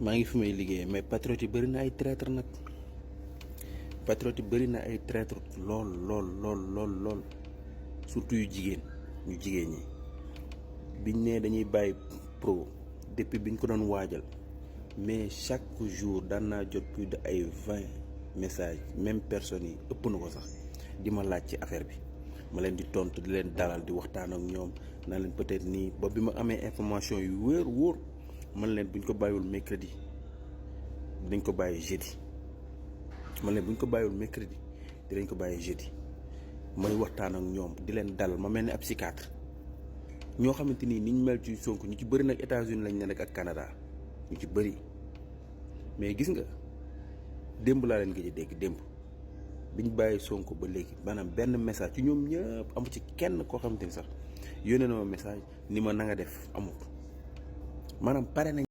maa ngi fi may liggéey mais patriote yi bëri na ay traître nag patriote yi bëri na ay traître lool lool lool lool lool surtout yu jigéen ñi biñ ne dañuy bàyyi pro depuis biñ ko doon waajal mais chaque jour daan naa jot plus de ay 20 messages même personnes yi ëpp na ko sax di ma laaj ci affaire bi ma leen di tontu di leen dalal di waxtaan ak ñoom naa leen peut-être nii ba bi ma amee information yu wóor man leen buñ ko bàyyiwul mercredi dinañ ko bàyyi jeudi man leen buñ ko bàyyiwul mercredi dinañ ko bàyyi jeudi may waxtaan ak ñoom di leen dalal ma mel ni ab psychiatre ñoo xamante ni niñ mel ci Sonko ñu ci bëri nag États-Unis lañ ne nag ak Canada ñu ci bëri mais gis nga démb laa leen gëj a dégg démb biñ bàyyi Sonko ba léegi maanaam benn message ci ñoom ñëpp amu ci kenn koo xamante ni sax yónnee na ma message ni ma na nga def amut maanaam pare nañ